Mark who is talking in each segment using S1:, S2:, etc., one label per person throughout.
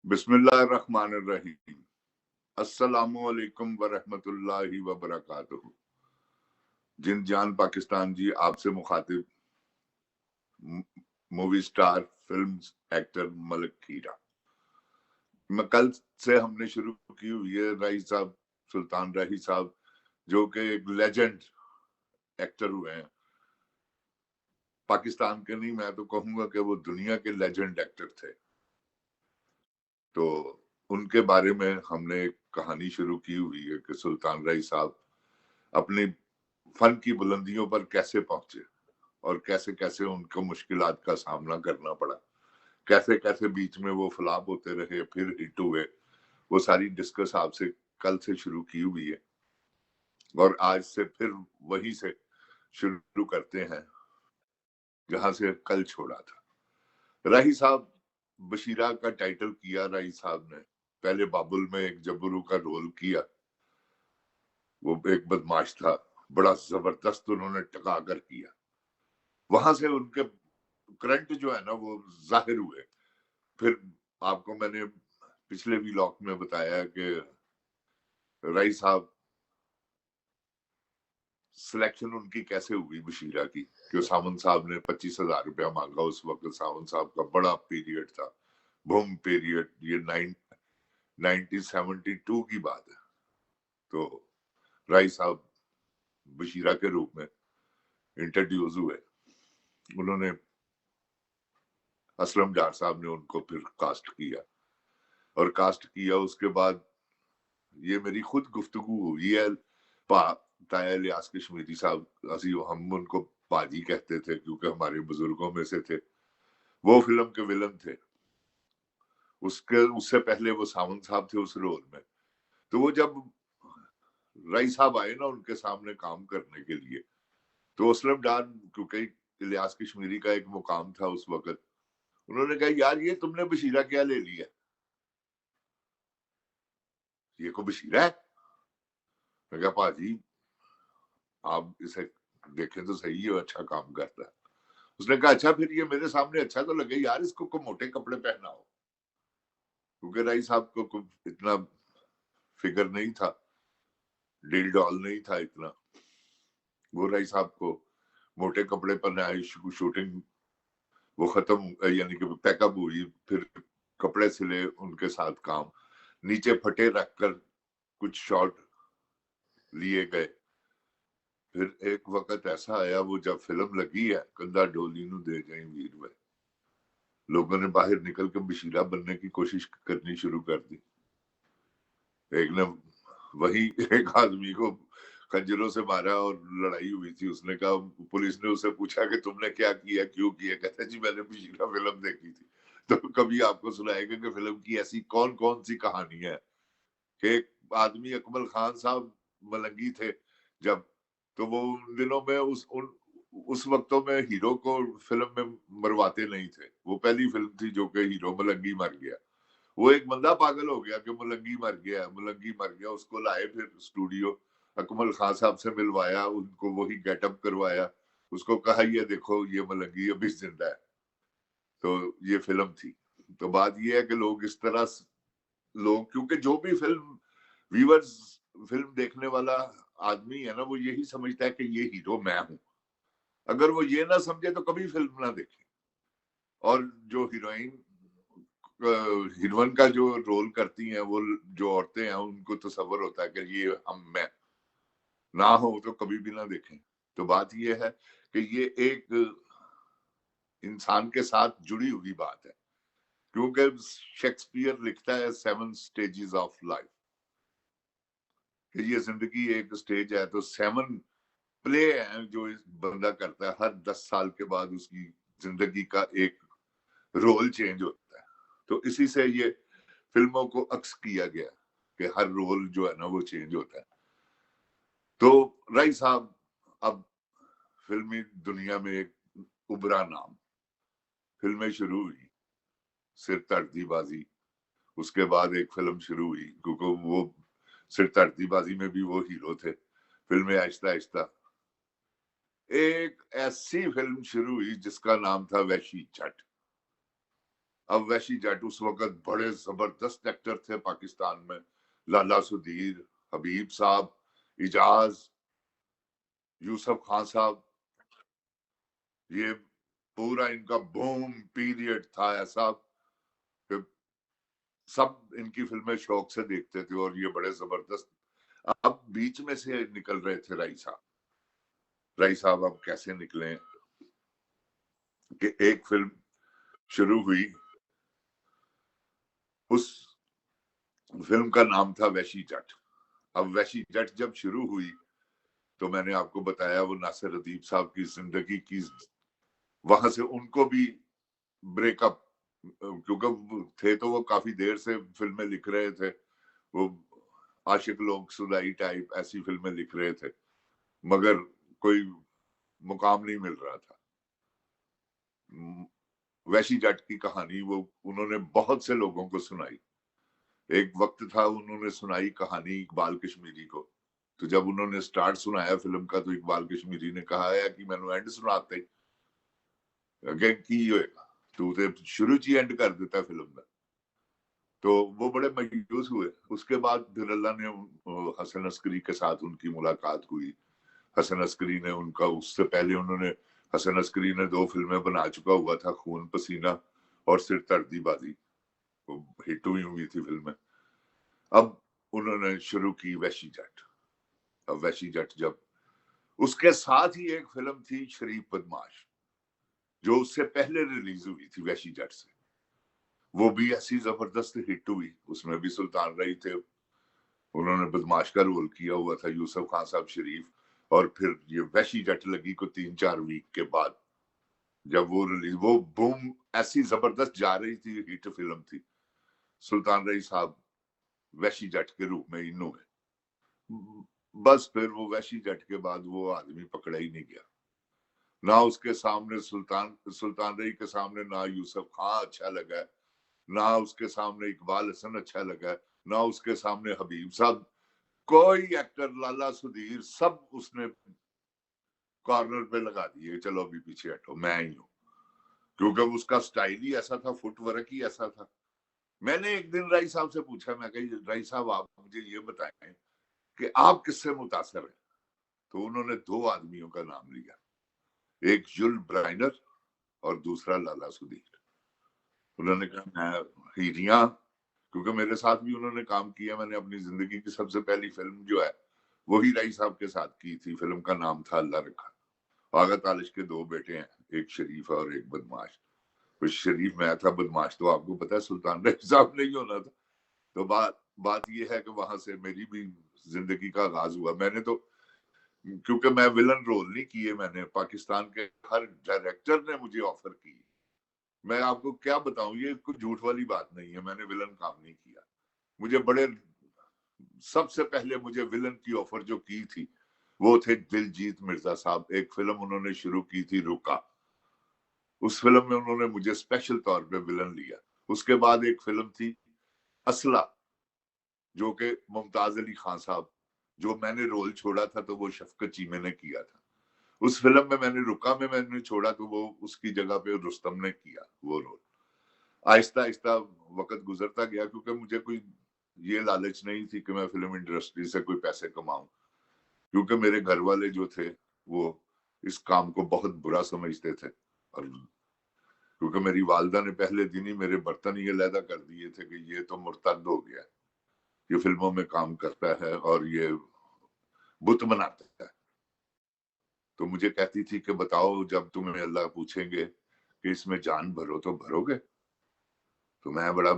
S1: बिस्मिल्लाहिर्रहमानिर्रहीम। अस्सलामुअलैकुम वरहमतुल्लाहि वबरकातुहू। जिन जान पाकिस्तान जी आपसे मुखातिब movie star film actor Malik Hira. मैं कल से हमने शुरू की हुई है राही साहब, सुल्तान राही साहब, जो कि एक लेजेंड एक्टर हुए हैं पाकिस्तान के, नहीं मैं तो कहूंगा कि वो दुनिया के लेजेंड एक्टर थे। तो उनके बारे में हमने एक कहानी शुरू की हुई है कि सुल्तान राही साहब अपनी फन की बुलंदियों पर कैसे पहुंचे और कैसे कैसे उनको मुश्किलात का सामना करना पड़ा, कैसे कैसे बीच में वो फ्लॉप होते रहे फिर हिट हुए, वो सारी डिस्कस आपसे कल से शुरू की हुई है और आज से फिर वहीं से शुरू करते हैं जहां से कल छोड़ा था। राही साहब, बशीरा का टाइटल किया राही साहब ने। पहले बाबुल में एक जबरू का रोल किया, वो एक बदमाश था, बड़ा जबरदस्त उन्होंने टका कर किया। वहां से उनके करंट जो है ना वो जाहिर हुए। फिर आपको मैंने पिछले व्लॉग में बताया कि राही साहब सिलेक्शन उनकी कैसे हुई बशीरा की, कि सावंत साहब ने 25,000 रुपया मांगा। उस वक्त सावंत साहब का बड़ा पीरियड था, बूम पीरियड, ये 1972 की बात है। तो राही साहब बशीरा के रूप में इंट्रोड्यूस हुए। उन्होंने असलम डार साहब ने उनको फिर कास्ट किया और कास्ट किया। उसके बाद ये मेरी खुद गुफ्तगू हुई है ताया इलियास कश्मीरी साहब, हम उनको पाजी कहते थे क्योंकि हमारे बुजुर्गों में से थे। वो फिल्म के विलन थे। उससे पहले वो सावंत साहब थे उस रोल में। तो वो जब राही साहब आए ना उनके सामने काम करने के लिए, तो असलम डार, क्योंकि इलियास कश्मीरी का एक मुकाम था उस वक्त, उन्होंने कहा यार ये तुमने बशीरा क्या ले लिया, ये को बशीरा है। मैं कहा पाजी आप इसे देखें तो सही है, अच्छा काम करता है। उसने कहा अच्छा फिर ये मेरे सामने अच्छा तो लगे यार, इसको को मोटे कपड़े पहनाओ। क्योंकि राही साहब को इतना फिगर नहीं था, डील डॉल नहीं था इतना। वो राही साहब को मोटे कपड़े पहनाए, शूटिंग वो खत्म, यानी कि पैकअप हुई, फिर कपड़े सिले, उनके साथ काम, नीचे फटे रखकर कुछ शॉट लिए गए। फिर एक वक्त ऐसा आया, वो जब फिल्म लगी है कंधा डोली नु दे जाए वीर वे, लोगों ने बाहर निकल के बशीरा बनने की कोशिश करनी शुरू कर दी। एक ने वही एक आदमी को खंजरों से मारा और लड़ाई हुई थी। उसने कहा, पुलिस ने उससे पूछा कि तुमने क्या किया, क्यों किया? कहता जी मैंने बशीरा फिल्म देखी थी। तो कभी आपको सुनाएगा कि फिल्म की ऐसी कौन कौन सी कहानी है कि एक आदमी, अकमल खान साहब मलंगी थे जब, तो वो उन दिनों में उस वक्तों में हीरो को फिल्म में मरवाते नहीं थे। वो पहली फिल्म थी जो कि हीरो मलंगी मर गया। वो एक बंदा पागल हो गया कि मलंगी मर गया, मलंगी मर गया। उसको लाए फिर स्टूडियो, अकमल खान साहब से मिलवाया, उनको वही गेटअप करवाया, उसको कहा ये देखो ये मलंगी अभी जिंदा है। तो ये फिल्म थी। तो बात ये है कि लोग इस तरह, लोग क्योंकि जो भी फिल्म व्यूअर्स, फिल्म देखने वाला आदमी है ना, वो यही समझता है कि ये हीरो मैं हूं। अगर वो ये ना समझे तो कभी फिल्म ना देखे। और जो हीरोइन का जो रोल करती हैं, वो जो औरतें हैं, उनको तसव्वुर होता है कि ये मैं ना हो तो कभी भी ना देखें। तो बात ये है कि ये एक इंसान के साथ जुड़ी हुई बात है, क्योंकि शेक्सपियर लिखता है 7 स्टेजेस ऑफ लाइफ, कि ये जिंदगी एक स्टेज है। तो 7 प्ले है जो इस बंदा करता है। हर 10 साल के बाद उसकी जिंदगी का एक रोल चेंज होता है। तो इसी से ये फिल्मों को अक्स किया गया कि हर रोल जो है ना वो चेंज होता है। तो राही साहब अब फिल्मी दुनिया में एक उभरा नाम। फिल्में शुरू हुई, सिर धड़ती बाजी, उसके बाद एक फिल्म शुरू हुई, क्योंकि वो सिर धड़ती बाजी में भी वो हीरो थे। फिल्में आहिस्ता आहिस्ता, एक ऐसी फिल्म शुरू हुई जिसका नाम था वैशी जट। अब वैशी जट उस वक्त बड़े जबरदस्त एक्टर थे पाकिस्तान में, लाला सुधीर, हबीब साहब, इजाज, यूसुफ खान साहब, ये पूरा इनका बूम पीरियड था ऐसा कि सब इनकी फिल्में शौक से देखते थे और ये बड़े जबरदस्त। अब बीच में से निकल रहे थे राई साहब अब कैसे निकले कि एक फिल्म शुरू हुई, उस फिल्म का नाम था वैशी जट। अब वैशी जट जब शुरू हुई तो मैंने आपको बताया वो नासिर अदीब साहब की जिंदगी की, वहां से उनको भी ब्रेकअप, क्योंकि थे तो वो काफी देर से फिल्में लिख रहे थे, वो आशिक लोग सुदाई टाइप ऐसी फिल्में लिख रहे थे, मगर कोई मुकाम नहीं मिल रहा था। वैशी जट की कहानी वो उन्होंने बहुत से लोगों को सुनाई। एक वक्त था उन्होंने सुनाई कहानी इकबाल कश्मीरी को, तो जब उन्होंने स्टार्ट सुनाया फिल्म का तो इकबाल कश्मीरी ने कहा है कि मैंने एंड सुनाते अगे की होएगा, तू तो शुरू च एंड कर देता फिल्म का। तो वो बड़े मायूस हुए। उसके बाद फिर अल्लाह ने हसन अस्करी के साथ उनकी मुलाकात हुई। हसन अस्करी ने उनका, उससे पहले उन्होंने, हसन अस्करी ने 2 फिल्में बना चुका हुआ था, खून पसीना और सिर तर्दी बाजी, वो हिट हुई थी फिल्में। अब उन्होंने शुरू की वैशी जट। अब वैशी जट जब, उसके साथ ही एक फिल्म थी शरीफ बदमाश जो उससे पहले रिलीज हुई थी वैशी जट से, वो भी ऐसी जबरदस्त हिट हुई। उसमें भी सुल्तान रही थे, उन्होंने बदमाश का रोल किया हुआ था, यूसुफ खान साहब शरीफ। और फिर ये वैशी जट लगी को 3-4 वीक के बाद जब वो रिलीज, वो बूम ऐसी जबरदस्त जा रही थी, हिट फिल्म थी। सुल्तान रही साहब वैशी जट के रूप में इन हुए। बस फिर वो वैशी जट के बाद वो आदमी पकड़ा ही नहीं गया। ना उसके सामने सुल्तान रही के सामने ना यूसुफ खान अच्छा लगा, ना उसके सामने इकबाल हसन अच्छा लगा, ना उसके सामने हबीब साहब, कोई एक्टर, लाला सुधीर, सब उसने कॉर्नर पे लगा दिए, चलो अभी पीछे हटो, मैं ही हूँ। क्योंकि उसका स्टाइल ही ऐसा था, फुटवर्क ही ऐसा था। मैंने एक दिन राई साहब से पूछा, मैं कही राई साहब आप मुझे ये बताएं कि आप किससे मुतासर हैं। तो उन्होंने 2 आदमियों का नाम लिया, एक जुल ब्राइनर और दूसरा लाला सुधीर। उन्होंने कहा मैं हीरिया, क्योंकि मेरे साथ भी उन्होंने काम किया। मैंने अपनी जिंदगी की सबसे पहली फिल्म जो है वो ही राई साहब के साथ की थी। फिल्म का नाम था अल्लाह रखा। आगा तालिश के 2 बेटे हैं, एक शरीफ और एक बदमाश। तो शरीफ मैं था, बदमाश तो आपको पता है सुल्तान रही साहब नहीं होना था। तो बात ये है कि वहां से मेरी भी जिंदगी का आगाज हुआ। मैंने तो, क्योंकि मैं विलन रोल नहीं किए, मैंने पाकिस्तान के हर डायरेक्टर ने मुझे ऑफर की। मैं आपको क्या बताऊं, ये कुछ झूठ वाली बात नहीं है, मैंने विलन काम नहीं किया। मुझे बड़े, सबसे पहले मुझे विलन की ऑफर जो की थी वो थे दिलजीत मिर्जा साहब। एक फिल्म उन्होंने शुरू की थी रुका, उस फिल्म में उन्होंने मुझे स्पेशल तौर पे विलन लिया। उसके बाद एक फिल्म थी असला, जो कि मुमताज अली खान साहब, जो मैंने रोल छोड़ा था तो वो शफकत चीमे ने किया था। उस फिल्म में मैंने रुका में मैंने छोड़ा तो वो उसकी जगह पे रुस्तम ने किया वो रोल। आहिस्ता आहिस्ता वक्त गुजरता गया, क्योंकि मुझे कोई ये लालच नहीं थी कि मैं फिल्म इंडस्ट्री से कोई पैसे कमाऊं, क्योंकि मेरे घर वाले जो थे वो इस काम को बहुत बुरा समझते थे। और क्योंकि मेरी वालदा ने पहले दिन ही मेरे बर्तन ये लैदा कर दिए थे कि ये तो मुर्तद हो गया, ये फिल्मों में काम करता है और ये बुत बनाता है। तो मुझे कहती थी कि बताओ जब तुम्हें अल्लाह पूछेंगे कि इसमें जान भरो तो भरोगे। तो मैं बड़ा,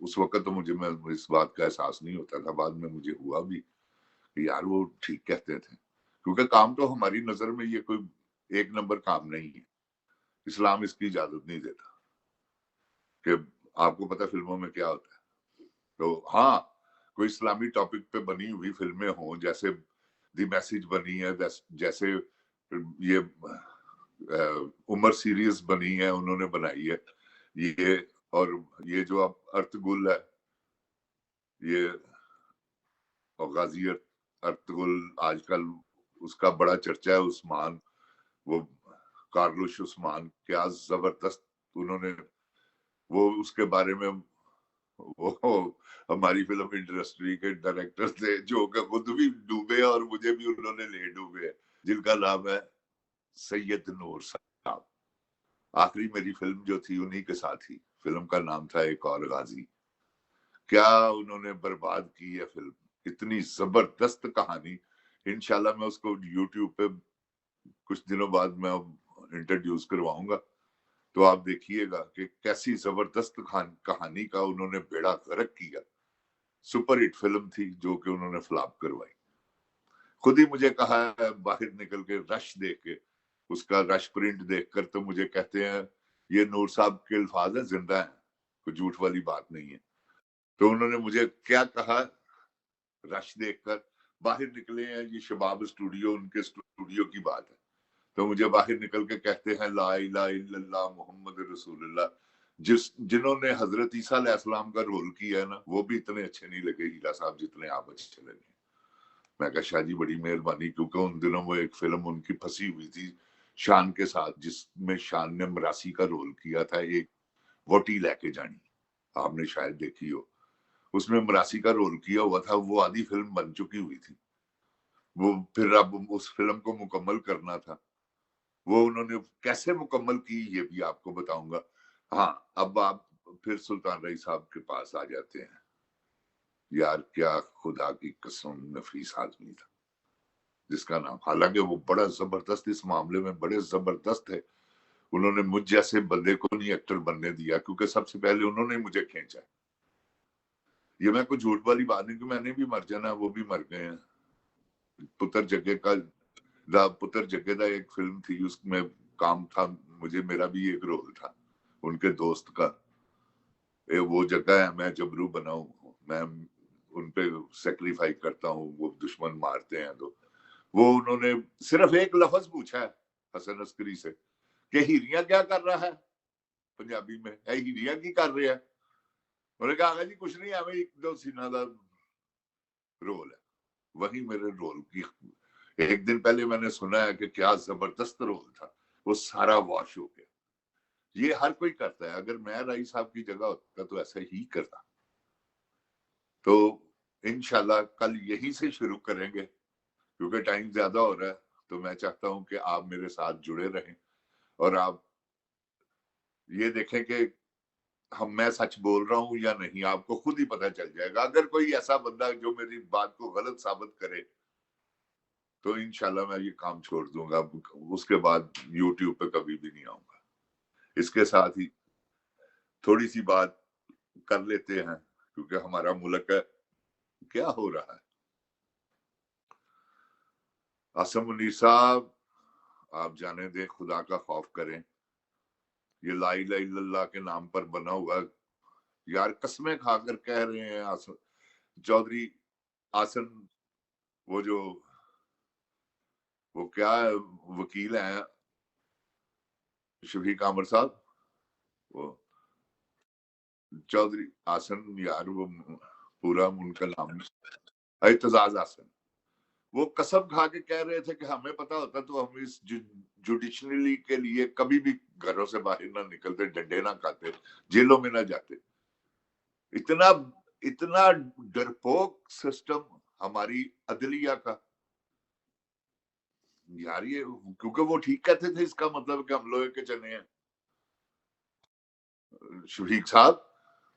S1: उस वक्त तो मुझे, मैं इस बात का एहसास नहीं होता था, बाद में मुझे हुआ भी कि यार वो ठीक कहते थे। क्योंकि काम तो हमारी नजर में ये कोई 1 नंबर काम नहीं है, इस्लाम इसकी इजाजत नहीं देता। कि आपको पता फिल्मों में क्या होता है, तो हाँ कोई इस्लामी टॉपिक पे बनी हुई फिल्में हों, जैसे दी मैसेज बनी है, जैसे ये उमर सीरीज बनी है, उन्होंने बनाई है ये, और ये जो अब अर्तगुल है, ये गाजी अर्तगुल आजकल उसका बड़ा चर्चा है। उस्मान, वो कार्लोश उस्मान, क्या जबरदस्त उन्होंने وہ اس کے بارے میں وہ ہماری فلم انڈسٹری کے ڈائریکٹر تھے جو کہ خود بھی ڈوبے اور مجھے بھی انہوں نے لے ڈوبے، جن کا نام ہے سید نور صاحب. آخری میری فلم جو تھی انہی کے ساتھ ہی، فلم کا نام تھا ایک اور غازی. کیا انہوں نے برباد کی ہے فلم، اتنی زبردست کہانی. انشاءاللہ میں اس کو یوٹیوب پہ کچھ دنوں بعد میں انٹروڈیوس کرواؤں گا، تو آپ دیکھیے گا کہ کیسی زبردست کہانی کا انہوں نے بیڑا غرق کیا. سپر ہٹ فلم تھی جو کہ انہوں نے فلاپ کروائی. خود ہی مجھے کہا ہے باہر نکل کے رش دیکھ کے، اس کا رش پرنٹ دیکھ کر، تو مجھے کہتے ہیں یہ نور صاحب کے الفاظ ہیں، زندہ ہیں، کوئی جھوٹ والی بات نہیں ہے. تو انہوں نے مجھے کیا کہا، رش دیکھ کر باہر نکلے ہیں، یہ شباب اسٹوڈیو ان کے اسٹوڈیو کی بات ہے، تو مجھے باہر نکل کے کہتے ہیں لا الہ الا اللہ محمد رسول اللہ. جنہوں نے حضرت عیسیٰ علیہ السلام کا رول کیا ہے نا، وہ بھی اتنے اچھے نہیں لگے ہیرا صاحب جتنے آپ اچھے لگے. میں کہا شاہ جی بڑی مہربانی، کیونکہ ان دنوں وہ ایک فلم ان کی پھنسی ہوئی تھی شان کے ساتھ، جس میں شان نے مراسی کا رول کیا تھا، ایک ووٹی لے کے جانی، آپ نے شاید دیکھی ہو. اس میں مراسی کا رول کیا ہوا تھا، وہ آدھی فلم بن چکی ہوئی تھی، وہ پھر اب اس فلم کو مکمل کرنا تھا. وہ انہوں نے کیسے مکمل کی یہ بھی آپ کو بتاؤں گا. ہاں اب آپ پھر سلطان رئی صاحب کے پاس آ جاتے ہیں. یار کیا خدا کی قسم نفیس آدمی تھا جس کا نام، حالانکہ وہ بڑا زبردست اس معاملے میں بڑے زبردست ہے. انہوں نے مجھ جیسے بندے کو نہیں ایکٹر بننے دیا، کیونکہ سب سے پہلے انہوں نے مجھے کھینچا. یہ میں کوئی جھوٹ والی بات نہیں کہ میں نے بھی مر جانا، وہ بھی مر گئے ہیں. پتر جگہ کا پتر جگہ دا ایک فلم تھی، اس میں کام تھا مجھے، میرا بھی ایک رول تھا ان کے دوست کا. وہ جگہ ہے میں جبرو بنا ہوں، میں ان پہ سیکریفائی کرتا ہوں، وہ دشمن مارتے ہیں. تو وہ انہوں نے صرف ایک لفظ پوچھا ہے حسن عسکری سے کہ ہیریاں کیا کر رہا ہے، پنجابی میں اے ہیریاں کی کر رہے ہیں. انہوں نے کہا جی کچھ نہیں، ہمیں ایک دو سینہ دا رول ہے. وہی میرے رول کی ایک دن پہلے میں نے سنا ہے کہ کیا زبردست رول تھا، وہ سارا واش ہو گیا. یہ ہر کوئی کرتا ہے، اگر میں رائی صاحب کی جگہ ہوتا تو ایسا ہی کرتا. تو انشاءاللہ کل یہی سے شروع کریں گے، کیونکہ ٹائم زیادہ ہو رہا ہے. تو میں چاہتا ہوں کہ آپ میرے ساتھ جڑے رہیں اور آپ یہ دیکھیں کہ میں سچ بول رہا ہوں یا نہیں، آپ کو خود ہی پتہ چل جائے گا. اگر کوئی ایسا بندہ جو میری بات کو غلط ثابت کرے تو انشاءاللہ میں یہ کام چھوڑ دوں گا، اس کے بعد یوٹیوب پہ کبھی بھی نہیں آؤں گا. اس کے ساتھ ہی تھوڑی سی بات کر لیتے ہیں، کیونکہ ہمارا ملک ہے. کیا ہو رہا ہے عاصم منیر صاحب، آپ جانے دیں، خدا کا خوف کریں. یہ لا الہ الا اللہ کے نام پر بنا ہوا یار قسمیں کھا کر کہہ رہے ہیں. چودھری آسن وہ جو وہ کیا وکیل ہیں شفیق عامر صاحب، وہ چودھری آسن، یار وہ پورا ان کا نام اعتزاز آسن، وہ قسم کھا کے کہہ رہے تھے کہ ہمیں پتا ہوتا تو ہم اس جوڈیشنری کے لیے کبھی بھی گھروں سے باہر نہ نکلتے، ڈنڈے نہ کھاتے، جیلوں میں نہ جاتے. اتنا ڈرپوک سسٹم ہماری عدلیہ کا. یار یہ کیونکہ وہ ٹھیک کہتے تھے، اس کا مطلب کہ ہم لوگے کے چنے ہیں. شفیق صاحب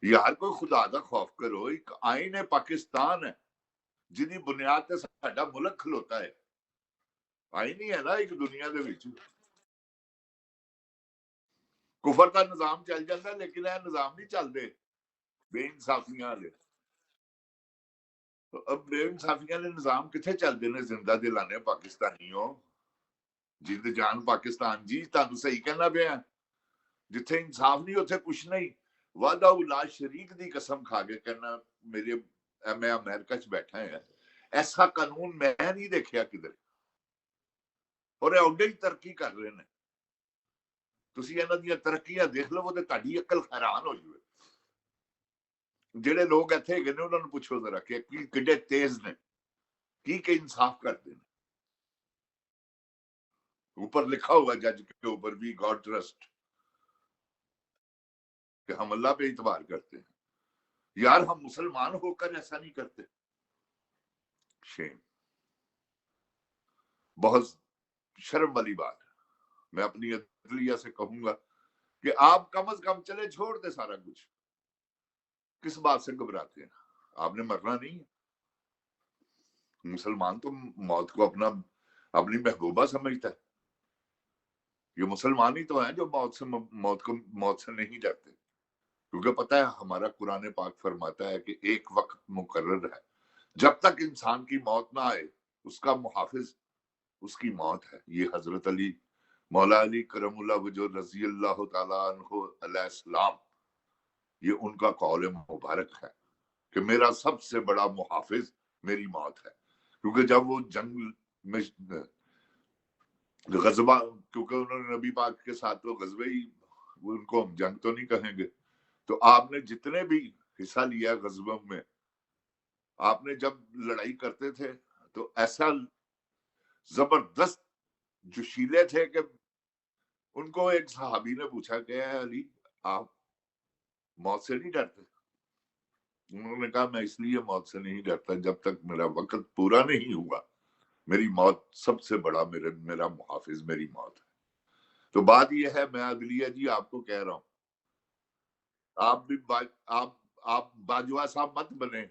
S1: یار کوئی خدا دا خوف کرو، ایک آئین پاکستان ہے جنی بنیاد تے ساڈا ملک کھلوتا ہے. آئین ہی ہے نا ایک دنیا دے وچ. کفر کا نظام چل جاتا ہے لیکن یہ نظام نہیں چلتے بے انصافیاں والے. اب بے انصافیاں والے نظام کتنے چلتے ہیں؟ زندہ دلانے پاکستانیوں، جند جان پاکستان جی، تانوں صحیح کہنا پیا، جتھے انصاف نہیں اتنے کچھ نہیں. وعدہ لا شریک دی قسم کھا کے کہنا میرے، میں امریکہ چ بیٹھا ہے، ایسا قانون میں نہیں دیکھا کدھر، اور اڈے ہی ترقی کر رہے ہیں. تسی انہاں دی ترقیاں دیکھ لو تے تہاڈی عقل حیران ہو جائے. جڑے لوگ ایتھے گئے نے انہاں نوں پوچھو ذرا کہ کڈے تیز نے، کی انصاف کرتے ہیں. اوپر لکھا ہوا جج کے اوپر بھی گاڈ ٹرسٹ. کہ ہم اللہ پہ اعتبار کرتے ہیں. یار ہم مسلمان ہو کر ایسا نہیں کرتے. شیم. بہت شرم والی بات ہے. میں اپنی عدلیہ سے کہوں گا کہ آپ کم از کم چلے چھوڑ دے سارا کچھ. کس بات سے گھبراتے ہیں؟ آپ نے مرنا نہیں ہے. مسلمان تو موت کو اپنی محبوبہ سمجھتا ہے. یہ مسلمان ہی تو ہیں جو موت سے نہیں ڈرتے. کیونکہ پتہ ہے ہمارا قرآن پاک فرماتا ہے کہ ایک وقت مقرر ہے جب تک انسان کی موت نہ آئے اس کا محافظ اس کی موت ہے. یہ حضرت علی مولا علی کرم اللہ وجہ رضی اللہ تعالیٰ عنہ علیہ السلام یہ ان کا قول مبارک ہے کہ میرا سب سے بڑا محافظ میری موت ہے. کیونکہ جب وہ جنگ میں غزوہ، کیونکہ انہوں نے نبی پاک کے ساتھ تو غزوے ہی، ان کو ہم جنگ تو نہیں کہیں گے، تو آپ نے جتنے بھی حصہ لیا غزووں میں، آپ نے جب لڑائی کرتے تھے تو ایسا زبردست جوشیلے تھے کہ ان کو ایک صحابی نے پوچھا کہ اے علی آپ موت سے نہیں ڈرتے؟ انہوں نے کہا میں اس لیے موت سے نہیں ڈرتا جب تک میرا وقت پورا نہیں ہوا میری موت سب سے بڑا میرا محافظ میری موت ہے. تو بات یہ ہے، میں عدلیہ جی آپ کو کہہ رہا ہوں، آپ بھی آپ باجوہ صاحب مت بنے.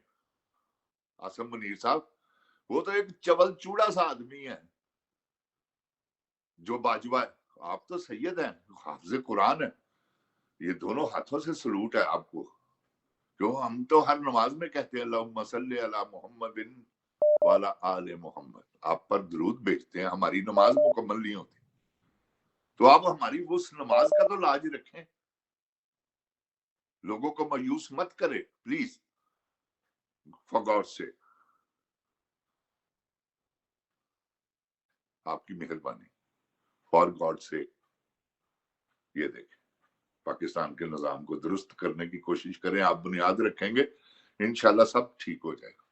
S1: آصم منیر صاحب وہ تو ایک چول چوڑا سا آدمی ہے جو باجوہ ہے. آپ تو سید ہیں، حافظ قرآن ہیں. یہ دونوں ہاتھوں سے سلوٹ ہے آپ کو. کیوں ہم تو ہر نماز میں کہتے ہیں اللہم صلی علی محمد وعلی آل محمد. آپ پر درود بھیجتے ہیں، ہماری نماز مکمل نہیں ہوتی. تو آپ ہماری اس نماز کا تو لاج رکھیں. لوگوں کو مایوس مت کرے پلیز، فار گاڈ سے. آپ کی مہربانی، فار گاڈ سے. یہ دیکھیں پاکستان کے نظام کو درست کرنے کی کوشش کریں. آپ بنیاد رکھیں گے انشاءاللہ سب ٹھیک ہو جائے گا.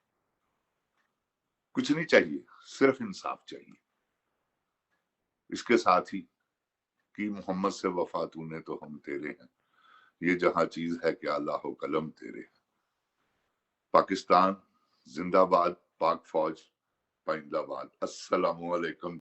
S1: کچھ نہیں چاہیے، صرف انصاف چاہیے. اس کے ساتھ ہی کہ محمد سے وفا تو نے تو ہم تیرے ہیں، یہ جہاں چیز ہے کہ اللہ و قلم تیرے ہیں. پاکستان زندہ باد، پاک فوج پائندہ باد. السلام علیکم.